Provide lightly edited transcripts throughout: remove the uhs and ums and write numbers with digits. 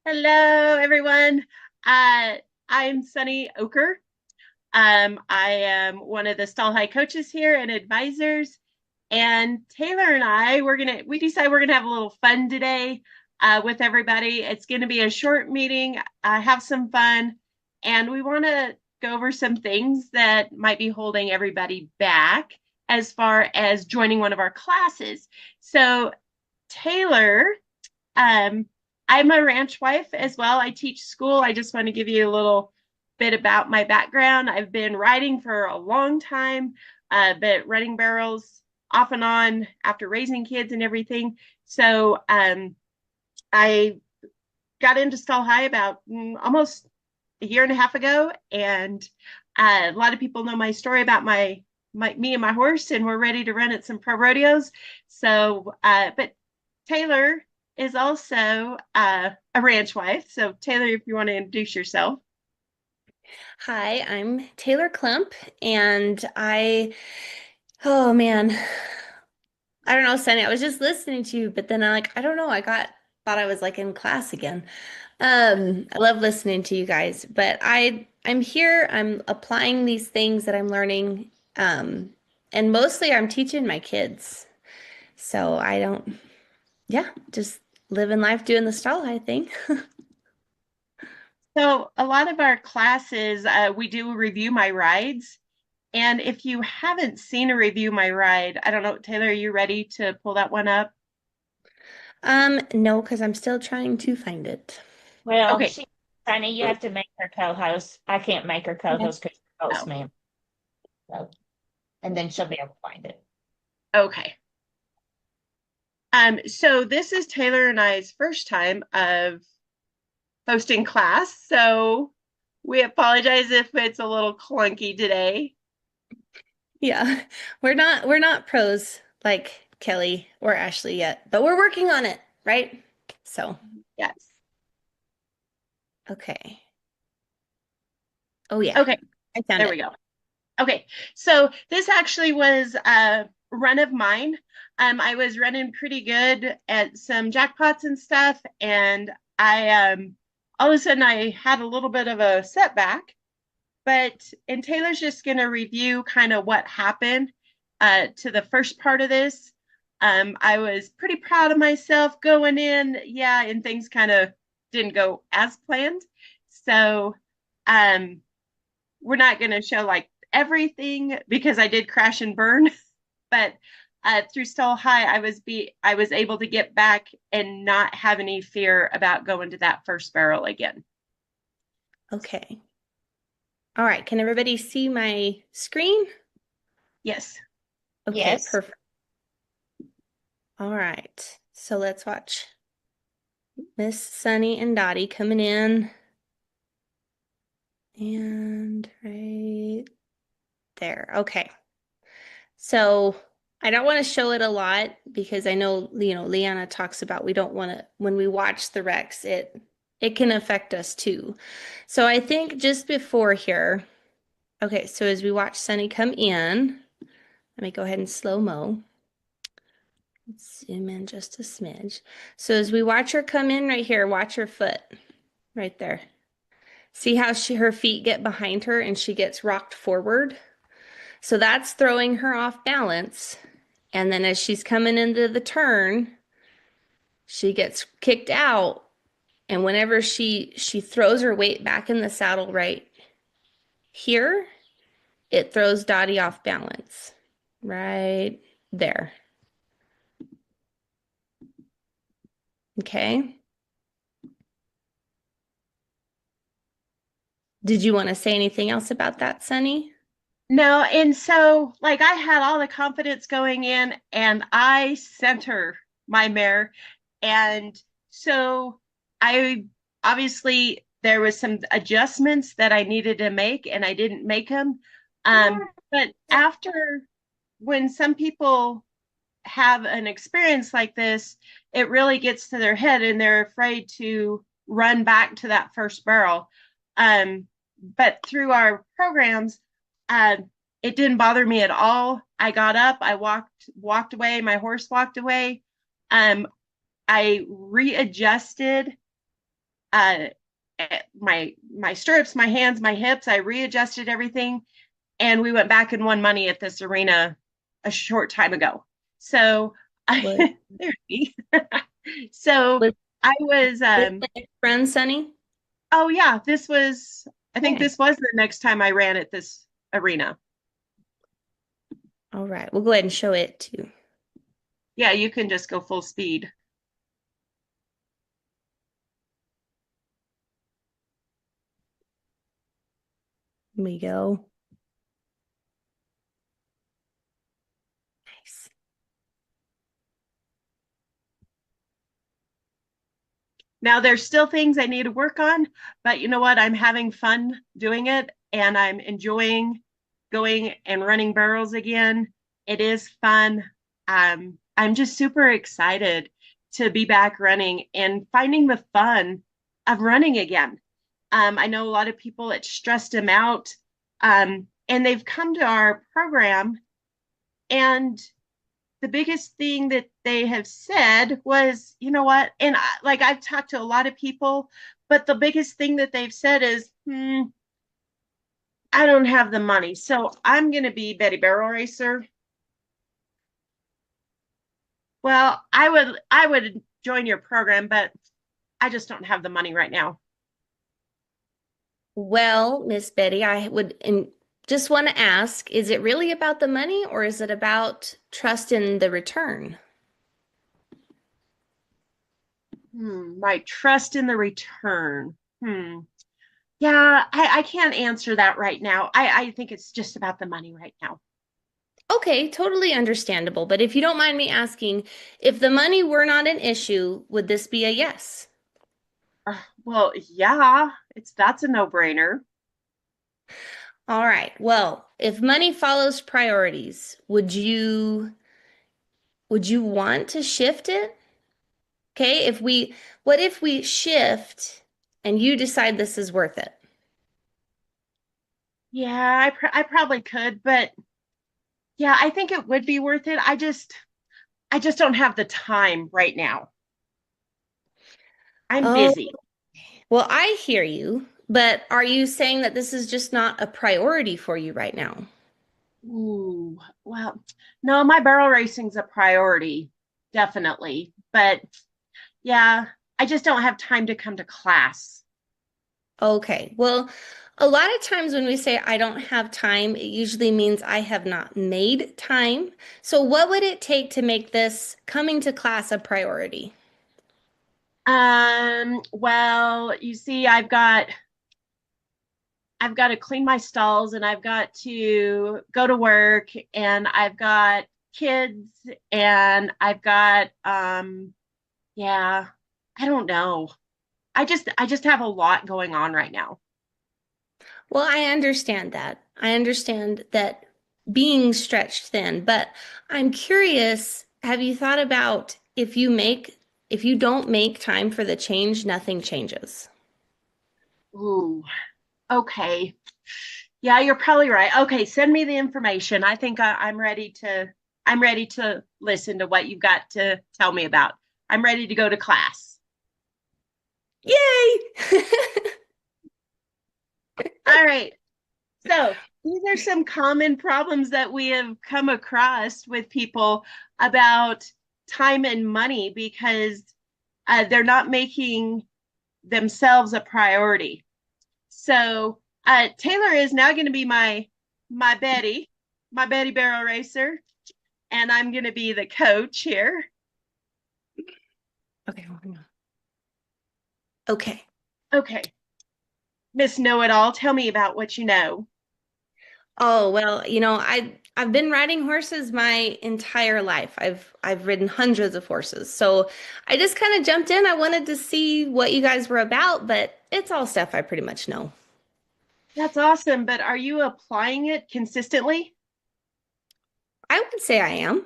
Hello, everyone. I'm Suni Oker. I am one of the Stall High coaches here and advisors. And Taylor and I, we decided we're gonna have a little fun today with everybody. It's gonna be a short meeting, have some fun, and we want to go over some things that might be holding everybody back as far as joining one of our classes. So, Taylor, um, I'm a ranch wife as well. I teach school. I just want to give you a little bit about my background. I've been riding for a long time, but running barrels off and on after raising kids and everything. So I got into Stall High about almost a year and a half ago, and a lot of people know my story about me and my horse, and we're ready to run at some pro rodeos. So, but Taylor is also a ranch wife. So, Taylor, if you want to introduce yourself. Hi, I'm Taylor Klump, and oh man, I don't know, Sunny. I was just listening to you, but then I don't know, thought I was like in class again. I love listening to you guys, but I'm here, I'm applying these things that I'm learning, and mostly I'm teaching my kids. So I don't, yeah, just living life doing the stall high thing. So, a lot of our classes, we do review my rides. And if you haven't seen a review my ride, I don't know, Taylor, are you ready to pull that one up? No, because I'm still trying to find it. Okay. Sunny, you have to make her co-host. I can't make her co-host because you're host, Oh, ma'am. So, and then she'll be able to find it. okay. So this is Taylor and I's first time of hosting class, so we apologize if it's a little clunky today. Yeah, we're not pros like Kelly or Ashley yet, but we're working on it, right? So, Yes. okay. Oh yeah, Okay, I found there we it. go. Okay, so this actually was a run of mine. I was running pretty good at some jackpots and stuff, and I all of a sudden I had a little bit of a setback. And Taylor's just going to review kind of what happened to the first part of this. I was pretty proud of myself going in, yeah, and things kind of didn't go as planned. So um, we're not going to show like everything because I did crash and burn, but through Stall High, I was able to get back and not have any fear about going to that first barrel again. Okay. All right, can everybody see my screen? Yes. Okay, Yes. perfect. All right. So let's watch Miss Sunny and Dottie coming in. And right there. Okay. So I don't want to show it a lot because I know, Leanna talks about we don't want to, when we watch the Rex, it can affect us too. So I think just before here, okay, so as we watch Sunny come in, let me go ahead and slow mo. Let's zoom in just a smidge. So as we watch her come in right here, watch her foot right there. See how her feet get behind her and she gets rocked forward? So that's throwing her off balance. And then as she's coming into the turn, she gets kicked out. And whenever she throws her weight back in the saddle right here, it throws Dottie off balance. Right there. Okay. Did you want to say anything else about that, Sunny? No, and so like I had all the confidence going in and I center my mare. And so I obviously there was some adjustments that I needed to make and I didn't make them. But after when some people have an experience like this, it really gets to their head and they're afraid to run back to that first barrel. But through our programs, uh, it didn't bother me at all. I got up, I walked away, my horse walked away. I readjusted uh, my stirrups, my hands, my hips. I readjusted everything, and we went back and won money at this arena a short time ago. So Was, there's me. So was I was this the next run, Sunny? oh yeah, this was I think Okay. this was the next time I ran at this arena. All right. We'll go ahead and show it too. Yeah, you can just go full speed. Here we go. Nice. Now there's still things I need to work on, but you know what? I'm having fun doing it and I'm enjoying going and running barrels again. It is fun. I'm just super excited to be back running and finding the fun of running again. I know a lot of people, it stressed them out, and they've come to our program, and the biggest thing that they have said was, you know what? And like I've talked to a lot of people, but the biggest thing that they've said is, I don't have the money. So I'm going to be Betty Barrel Racer. Well, I would join your program, but I just don't have the money right now. Well, Miss Betty, I would just want to ask, is it really about the money or is it about trust in the return? My trust in the return. Yeah, I can't answer that right now. I think it's just about the money right now. Okay, totally understandable. But if you don't mind me asking, if the money were not an issue, would this be a yes? Well, yeah, that's a no-brainer. All right. Well, if money follows priorities, would you want to shift it? Okay, what if we shift and you decide this is worth it? Yeah, I probably could, but yeah, I think it would be worth it. I just don't have the time right now. I'm Oh, busy. well, I hear you, but are you saying that this is just not a priority for you right now? Ooh, well, no, my barrel racing's a priority, definitely. But yeah, I just don't have time to come to class. Okay. Well, a lot of times when we say I don't have time, it usually means I have not made time. So what would it take to make this coming to class a priority? Well, you see, I've got to clean my stalls and I've got to go to work and I've got kids and I've got yeah, I don't know. I just have a lot going on right now. Well, I understand that. I understand that being stretched thin, but I'm curious, have you thought about if you don't make time for the change, nothing changes? Ooh, okay. Yeah, you're probably right. Okay, send me the information. I think I'm ready to listen to what you've got to tell me about. I'm ready to go to class. Yay! All right. So these are some common problems that we have come across with people about time and money because they're not making themselves a priority. So Taylor is now going to be my Betty, my Betty Barrel Racer, and I'm going to be the coach here. Okay, hang on. Okay. Okay, Miss Know It All, tell me about what you know. Oh, well, I've been riding horses my entire life. I've ridden hundreds of horses. So I just kind of jumped in. I wanted to see what you guys were about, but it's all stuff I pretty much know. That's awesome, but are you applying it consistently? I would say I am.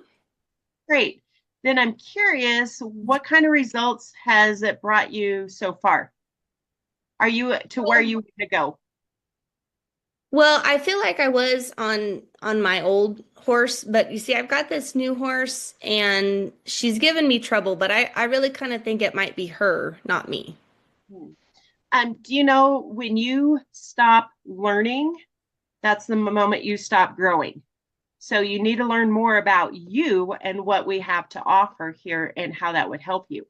Great. Then I'm curious, what kind of results has it brought you so far? Are you to where you want to go? Well, I feel like I was on my old horse, but you see, I've got this new horse and she's given me trouble, but I really kind of think it might be her, not me. Hmm. Do you know when you stop learning, that's the moment you stop growing. So you need to learn more about you and what we have to offer here and how that would help you.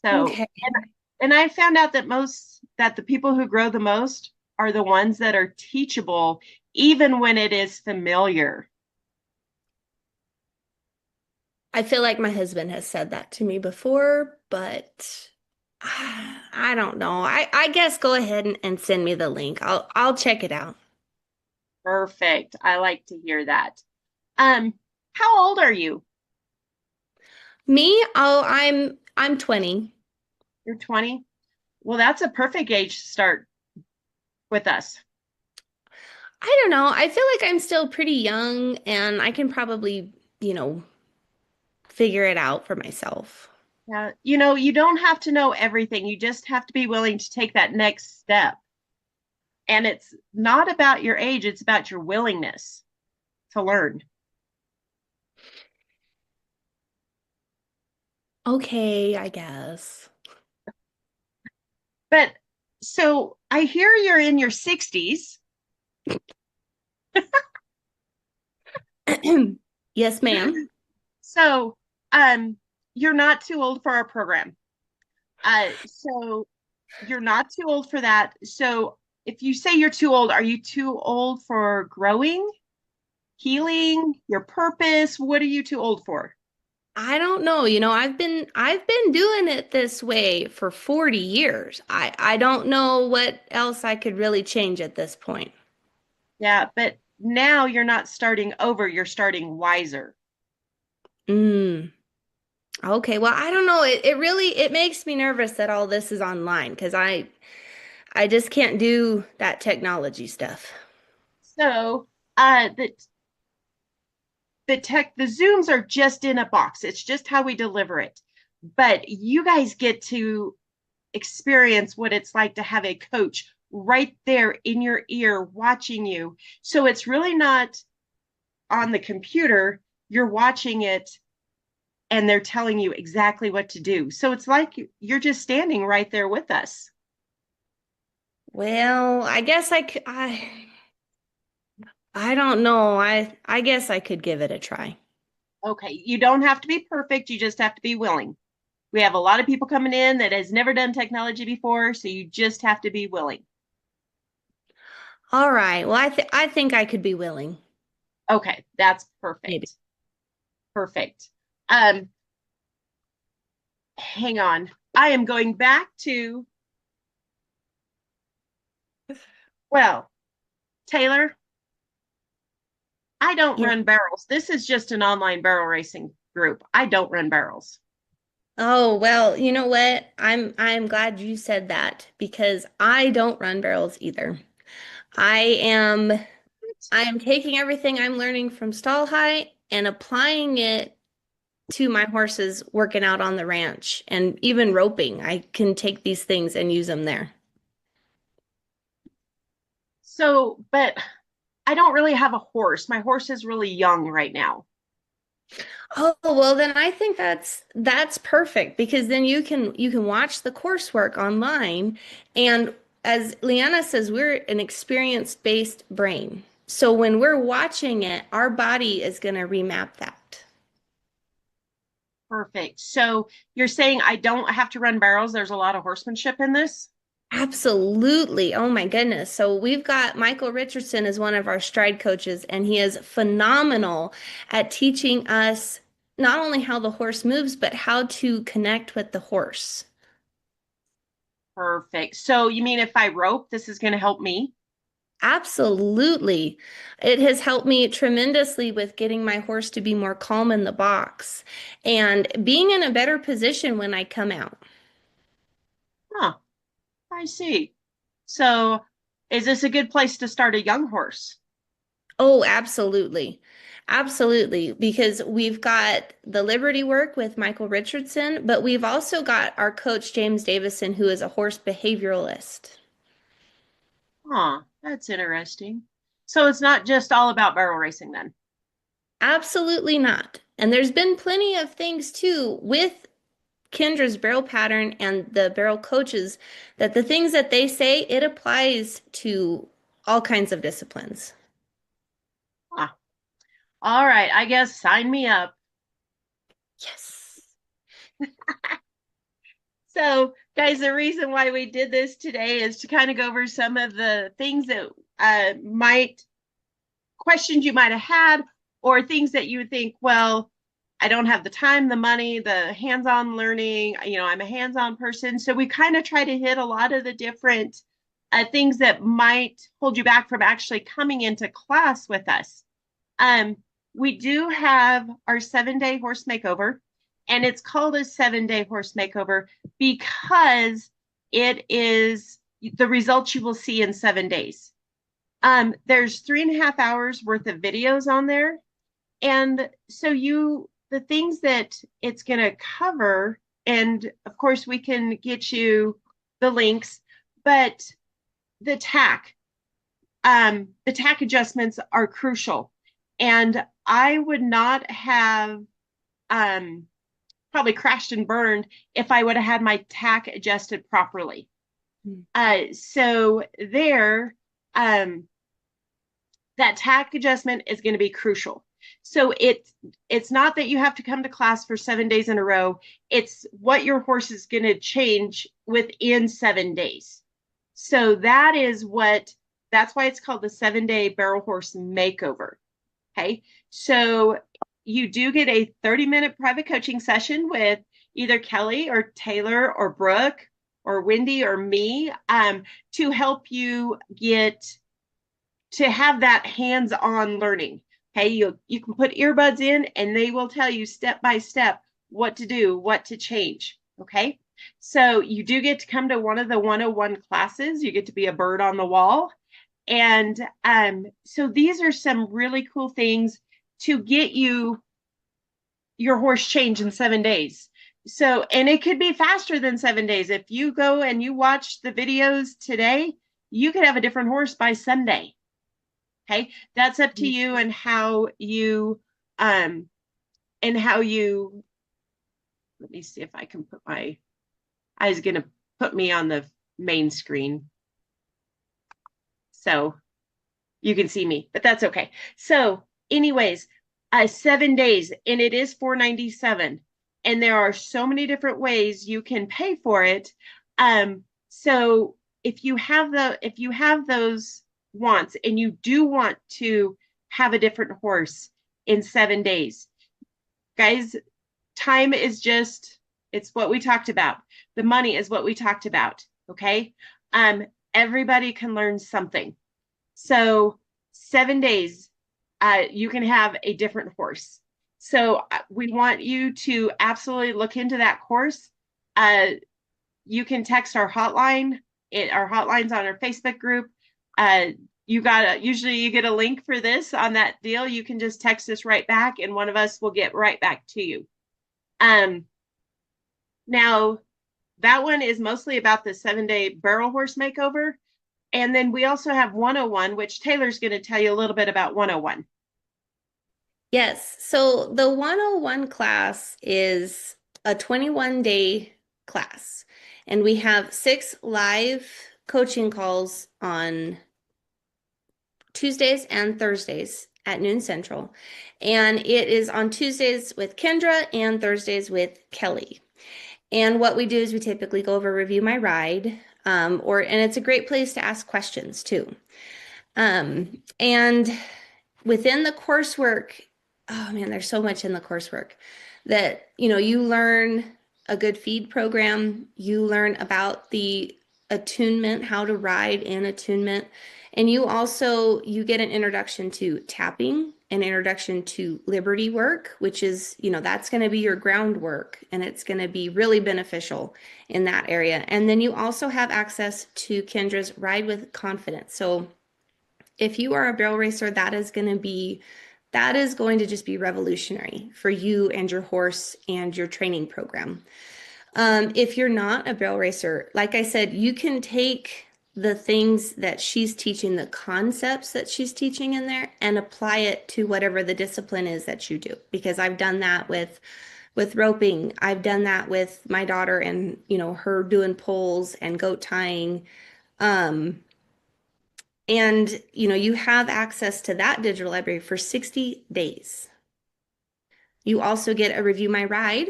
So, Okay. and I found out that the people who grow the most are the ones that are teachable, even when it is familiar. I feel like my husband has said that to me before, but I don't know. I guess go ahead and send me the link. I'll check it out. Perfect. I like to hear that. Um, how old are you? Me? Oh, I'm 20. You're 20? Well, that's a perfect age to start with us. I don't know. I feel like I'm still pretty young and I can probably, figure it out for myself. Yeah, you don't have to know everything. You just have to be willing to take that next step. And it's not about your age, it's about your willingness to learn. Okay, I guess. But so I hear you're in your 60s. Yes, ma'am. So you're not too old for our program. So you're not too old for that. So if you say you're too old, are you too old for growing, healing, your purpose? What are you too old for? I don't know. I've been doing it this way for 40 years. I don't know what else I could really change at this point. Yeah, but now you're not starting over, you're starting wiser. Mm. Okay, well, I don't know. It really it makes me nervous that all this is online because I just can't do that technology stuff. So the Zooms are just in a box. It's just how we deliver it. But you guys get to experience what it's like to have a coach right there in your ear watching you. So it's really not on the computer. You're watching it and they're telling you exactly what to do. So it's like you're just standing right there with us. Well, I guess I don't know. I guess I could give it a try. Okay, you don't have to be perfect, you just have to be willing. We have a lot of people coming in that has never done technology before, so you just have to be willing. All right. Well, I think I could be willing. Okay, that's Maybe. perfect. Perfect. Um, hang on. I am going back to, well, Taylor, I don't Yeah. run barrels. This is just an online barrel racing group. I don't run barrels. Oh, well, you know what? I'm glad you said that because I don't run barrels either. I am I am taking everything I'm learning from stall height and applying it to my horses working out on the ranch and even roping. I can take these things and use them there. So, but I don't really have a horse. My horse is really young right now. Oh, well then I think that's perfect because then you can watch the coursework online and as Leanna says, we're an experience-based brain. So when we're watching it, our body is going to remap that. Perfect. So you're saying I don't have to run barrels. There's a lot of horsemanship in this. Absolutely. Oh my goodness. So we've got Michael Richardson as one of our stride coaches, and he is phenomenal at teaching us not only how the horse moves, but how to connect with the horse. Perfect. So you mean if I rope, this is going to help me? Absolutely. It has helped me tremendously with getting my horse to be more calm in the box and being in a better position when I come out. Huh. I see. So is this a good place to start a young horse? Oh, absolutely. Absolutely. Because we've got the Liberty work with Michael Richardson, but we've also got our coach, James Davison, who is a horse behavioralist. Huh. That's interesting. So it's not just all about barrel racing then. Absolutely not. And there's been plenty of things too with Kendra's barrel pattern and the barrel coaches, that the things that they say, it applies to all kinds of disciplines. Ah, all right, I guess sign me up. Yes. So, guys, the reason why we did this today is to kind of go over some of the things that questions you might have had, or things that you would think, well, I don't have the time, the money, the hands-on learning. I'm a hands-on person. So we kind of try to hit a lot of the different things that might hold you back from actually coming into class with us. We do have our 7-day horse makeover, and it's called a 7-day horse makeover because it is the results you will see in 7 days. There's 3.5 hours worth of videos on there. And so the things that it's going to cover, and of course we can get you the links, but the tack adjustments are crucial. And I would not have probably crashed and burned if I would have had my tack adjusted properly. So there, that tack adjustment is going to be crucial. So it's not that you have to come to class for 7 days in a row. It's what your horse is going to change within 7 days. So that's why it's called the 7-day barrel horse makeover. Okay. So you do get a 30-minute private coaching session with either Kelly or Taylor or Brooke or Wendy or me to help you get to have that hands-on learning. Okay, you can put earbuds in and they will tell you step by step what to do, what to change. Okay, so you do get to come to one of the 101 classes. You get to be a bird on the wall. And so these are some really cool things to get you your horse change in 7 days. So, and it could be faster than 7 days. If you go and you watch the videos today, you could have a different horse by Sunday. Okay, that's up to you and how you let me see if I can put I was going to put me on the main screen so you can see me, but that's okay. So anyways, 7 days, and it is $497, and there are so many different ways you can pay for it. So if you have those wants and you do want to have a different horse in 7 days, guys, time is it's what we talked about. The money is what we talked about. Okay. Everybody can learn something. So 7 days, you can have a different horse. So we want you to absolutely look into that course. You can text our hotline. Our hotline's on our Facebook group. Usually you get a link for this on that deal. You can just text us right back and one of us will get right back to you. Now that one is mostly about the 7-day barrel horse makeover. And then we also have 101, which Taylor's going to tell you a little bit about 101. Yes. So the 101 class is a 21-day class, and we have 6 live coaching calls on Tuesdays and Thursdays at noon Central. And it is on Tuesdays with Kendra and Thursdays with Kelly. And what we do is we typically go over Review My Ride, and it's a great place to ask questions too. And within the coursework, oh man, there's so much in the coursework that, you learn a good feed program, you learn about the attunement, how to ride in attunement, and you get an introduction to tapping, an introduction to liberty work, which is, that's going to be your groundwork, and it's going to be really beneficial in that area. And then you also have access to Kendra's Ride with Confidence. So if you are a barrel racer, that is going to just be revolutionary for you and your horse and your training program. If you're not a barrel racer, like I said, you can take the things that she's teaching, the concepts that she's teaching in there, and apply it to whatever the discipline is that you do. Because I've done that with with roping. I've done that with my daughter and, her doing poles and goat tying. Um, and, you have access to that digital library for 60 days. You also get a review my ride.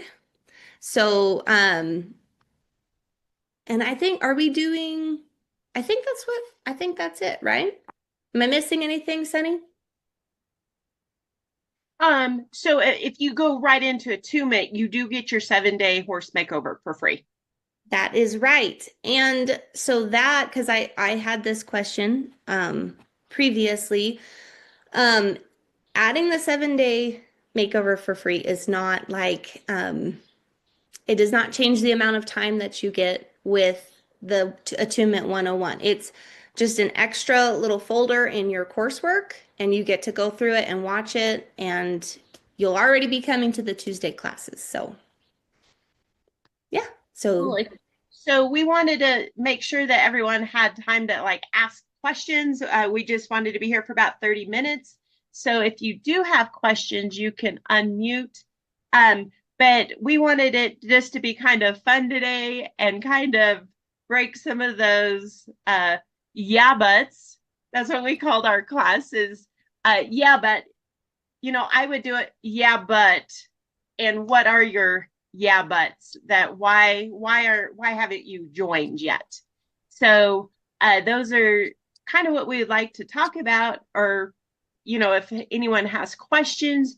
So, and I think, I think that's it, right? Am I missing anything, Sunny? So if you go right into Attunement, you do get your 7-day horse makeover for free. That is right. And so because I had this question previously, adding the 7-day makeover for free is not like it does not change the amount of time that you get with the Attunement 101. It's just an extra little folder in your coursework, and you get to go through it and watch it, and you'll already be coming to the Tuesday classes. So, yeah. So, So we wanted to make sure that everyone had time to like ask questions. We just wanted to be here for about 30 minutes. So if you do have questions, you can unmute. But we wanted it just to be kind of fun today and kind of break some of those yeah buts. That's what we called our classes. Yeah, but I would do it. Yeah, but, and what are your yeah buts? That why haven't you joined yet? So those are kind of what we would like to talk about. Or if anyone has questions,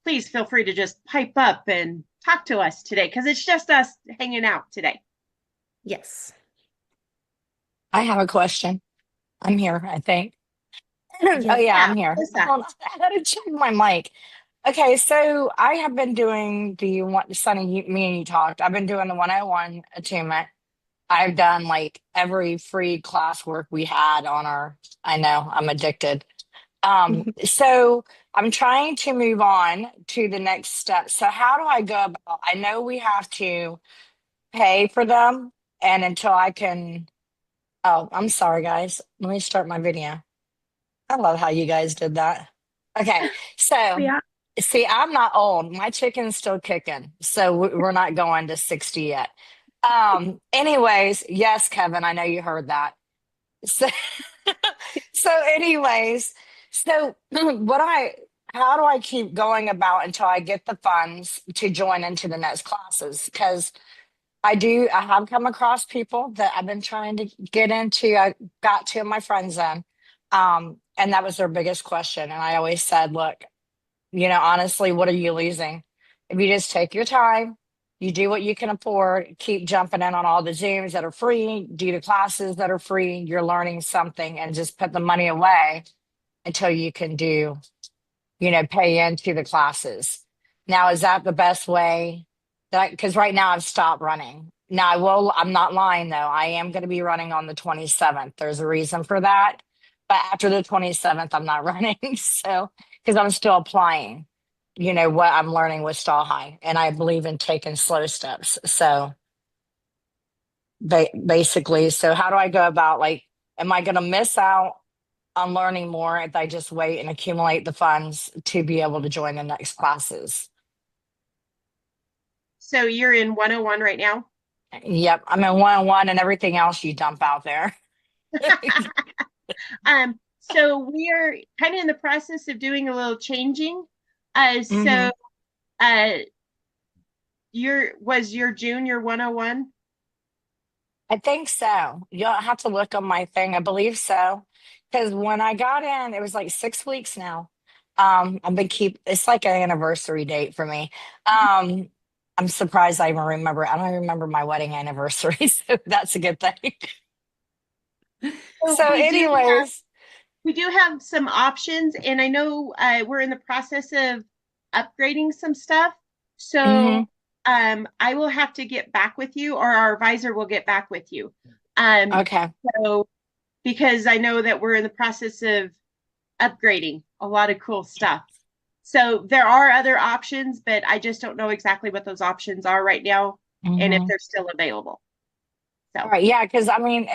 please feel free to just pipe up and talk to us today, because it's just us hanging out today. yes. I have a question. I'm here, I think. Yes. Oh, yeah, I'm Yeah, here. what's that? Hold on, I had to check my mic. Okay, so I have been doing the one, Sunny, me and you talked. I've been doing the 101 attunement. I've done like every free classwork we had on our, I know, I'm addicted. So I'm trying to move on to the next step. So how do I go about, I know we have to pay for them, and until I can, oh, I'm sorry, guys. Let me start my video. I love how you guys did that. Okay, so Yeah. see, I'm not old. My chicken's still kicking, so we're not going to 60 yet. Anyways, yes, Kevin, I know you heard that. So, so anyways, so how do I keep going about until I get the funds to join into the next classes? Because I have come across people that I've been trying to get into. I got two of my friends in, and that was their biggest question. And I always said, look, honestly, what are you losing? If you just take your time, you do what you can afford, keep jumping in on all the Zooms that are free, do the classes that are free, you're learning something, and just put the money away until you can pay into the classes. Now, is that the best way? Because right now I've stopped running. Now I'm not lying though. I am going to be running on the 27th. There's a reason for that. But after the 27th, I'm not running. So, because I'm still applying, what I'm learning with Stall High. And I believe in taking slow steps. So basically, so how do I go about, like, am I going to miss out on learning more if I just wait and accumulate the funds to be able to join the next classes? So you're in 101 right now? Yep, I'm in 101, and everything else you dump out there. So we are kind of in the process of doing a little changing. Mhm. So was your junior 101? I think so. You'll have to look on my thing. I believe so. Because when I got in, it was like 6 weeks now. It's like an anniversary date for me. I'm surprised I even remember. I don't remember my wedding anniversary, so that's a good thing. So, anyways, We do have some options, and I know we're in the process of upgrading some stuff. So mhm. I will have to get back with you, or our advisor will get back with you. Um, Okay. so because I know that we're in the process of upgrading a lot of cool stuff. So there are other options, but I just don't know exactly what those options are right now and if Mhm. they're still available. All So right, yeah, because I mean,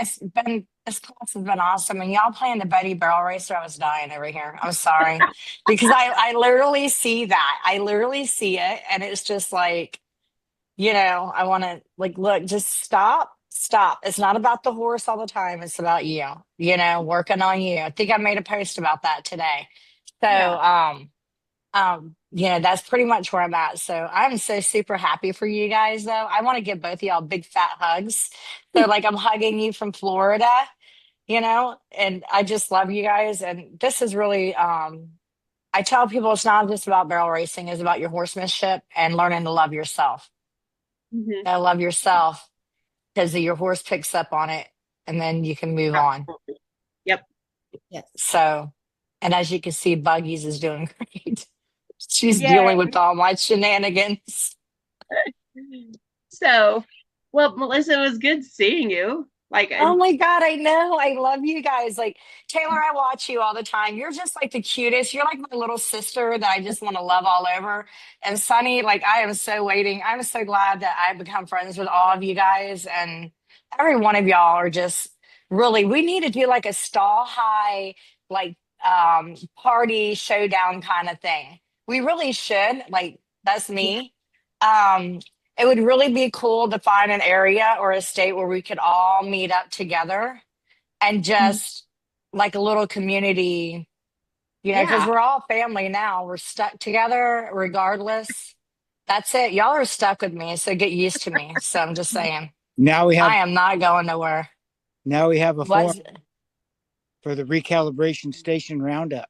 This class has been awesome. And y'all playing the Betty Barrel Racer, I was dying over here. I'm sorry. Because I literally see that. I literally see it. And it's just like, I want to like, look, just stop. Stop. It's not about the horse all the time. It's about you, working on you. I think I made a post about that today. So, Yeah. that's pretty much where I'm at. So I'm so super happy for you guys though. I want to give both of y'all big fat hugs. So like I'm hugging you from Florida, and I just love you guys. And this is really I tell people it's not just about barrel racing, it's about your horsemanship and learning to love yourself. Mhm. Love yourself because your horse picks up on it and then you can move on. Absolutely. Yep. Yes. So, and as you can see, Buggies is doing great. She's Yay. dealing with all my shenanigans. So, well, Melissa, it was good seeing you. Like, Oh my God, I know. I love you guys. Like, Taylor, I watch you all the time. You're just like the cutest. You're like my little sister that I just want to love all over. And Suni, like, I am so waiting. I'm so glad that I've become friends with all of you guys. And every one of y'all are just really, we need to do like a stall high, like, party showdown kind of thing. We really should. Like, that's me. Um, it would really be cool to find an area or a state where we could all meet up together and just like a little community, because yeah. we're all family now. We're stuck together regardless. That's it. Y'all are stuck with me, so get used to me. So I'm just saying, Now we have I am not going nowhere. a form What's for the recalibration station roundup.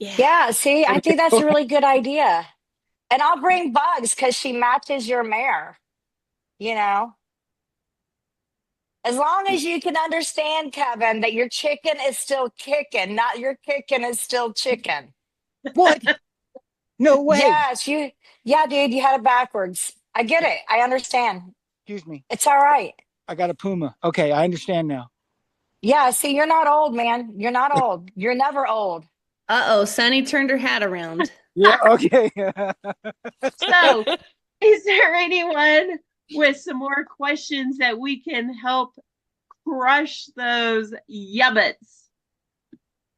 Yeah, see, I think that's a really good idea. And I'll bring Bugs because she matches your mare, you know. As long as you can understand, Kevin, that your chicken is still kicking, not your kicking is still chicken. What? No way. Yes, yeah, dude, you had it backwards. I get it. I understand. Excuse me. It's all right. I got a puma. Okay, I understand now. Yeah, see, you're not old, man. You're not old. You're never old. Uh-oh, Sunny turned her hat around. Yeah, okay. So, is there anyone with some more questions that we can help crush those yubbits?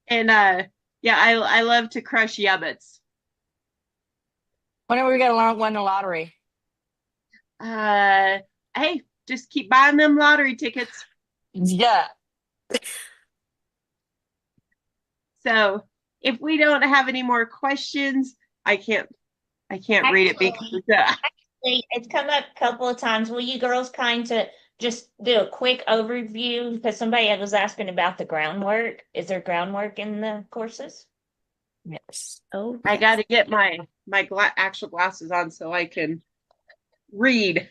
And yeah, I love to crush yubbits. When are we gonna win the lottery? Hey, just keep buying them lottery tickets. Yeah. So if we don't have any more questions, I can't read it because It's come up a couple of times. Will you girls kind of just do a quick overview? Because somebody was asking about the groundwork. Is there groundwork in the courses? Yes. Oh, I yes. got to get my actual glasses on so I can read.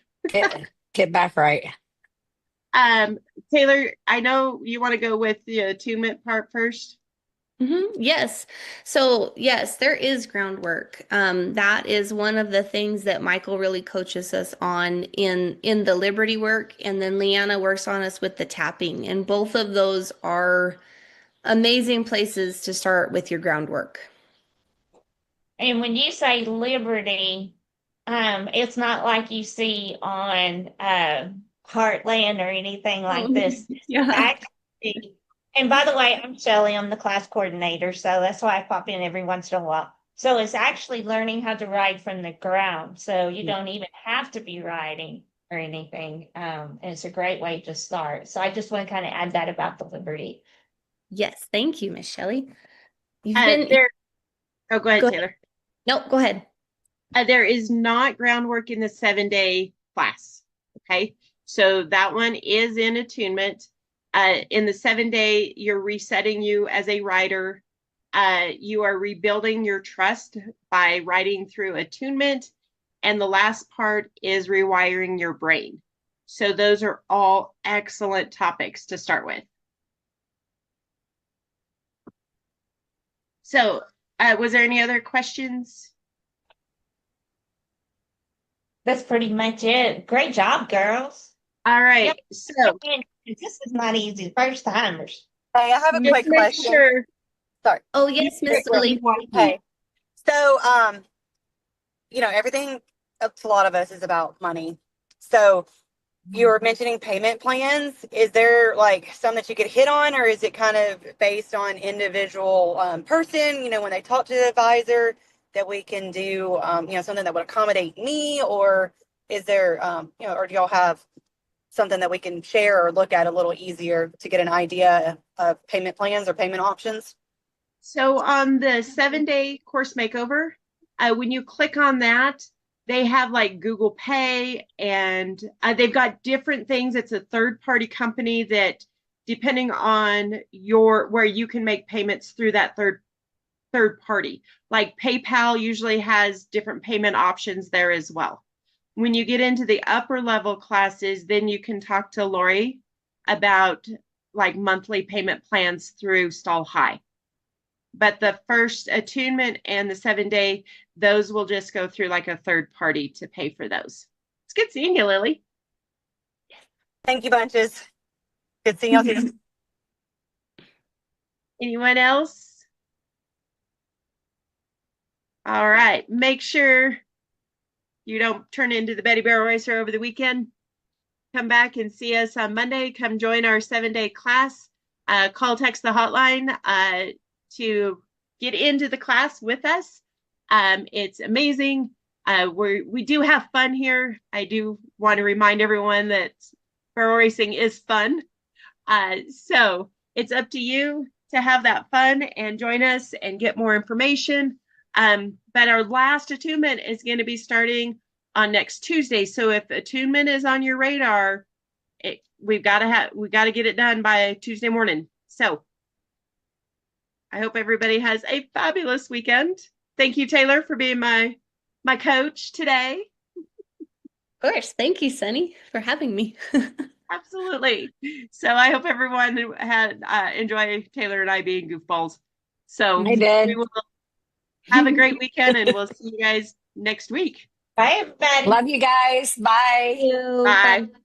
Get back right. Taylor, I know you want to go with the attunement part first. Yes. So yes, there is groundwork. That is one of the things that Michael really coaches us on in the Liberty work, and then Leanna works on us with the tapping. And both of those are amazing places to start with your groundwork. And when you say liberty, it's not like you see on Heartland or anything like this. Yeah. Actually, and by the way, I'm Shelley. I'm the class coordinator, so that's why I pop in every once in a while. So it's actually learning how to ride from the ground. So you don't even have to be riding or anything. And it's a great way to start. So I just want to kind of add that about the liberty. Yes. Thank you, Miss Shelley. You've There. Oh, go ahead, Go Taylor. Nope, go ahead. There is not groundwork in the 7-day class. Okay. So that one is in attunement. In the 7-day, you're resetting you as a rider. You are rebuilding your trust by riding through attunement. And the last part is rewiring your brain. So those are all excellent topics to start with. So was there any other questions? That's pretty much it. Great job, girls. All right. Yep. So This is not easy. First timers. Hey, I have a quick question. Sure. Sorry. Oh, yes, Miss Lily. Hey. So, everything to a lot of us is about money. So you were mentioning payment plans. Is there like some that you could hit on, or is it kind of based on individual person, when they talk to the advisor, that we can do, something that would accommodate me? Or is there, or do y'all have something that we can share or look at a little easier to get an idea of payment plans or payment options? So on the 7-day course makeover, when you click on that, they have like Google Pay, and they've got different things. It's a third-party company that, depending on where you can make payments through that third party. Like PayPal usually has different payment options there as well. When you get into the upper level classes, then you can talk to Lori about like monthly payment plans through Stall High. But the first attunement and the 7-day, those will just go through like a third party to pay for those. It's good seeing you, Lily. Thank you, bunches. Good seeing y'all too. Anyone else? All right. Make sure you don't turn into the Betty Barrel Racer over the weekend. Come back and see us on Monday. Come join our 7-day class. Call, text the hotline to get into the class with us. It's amazing. We do have fun here. I do want to remind everyone that barrel racing is fun. So it's up to you to have that fun and join us and get more information. But our last attunement is going to be starting on next Tuesday. So if attunement is on your radar, we've got to get it done by Tuesday morning. So I hope everybody has a fabulous weekend. Thank you, Taylor, for being my coach today. Of course. Thank you, Sunny, for having me. Absolutely. So I hope everyone had enjoy Taylor and I being goofballs. So I did. we will have a great weekend, and we'll see you guys next week. Bye, everybody. Love you guys. Bye. Thank you. Bye. Bye.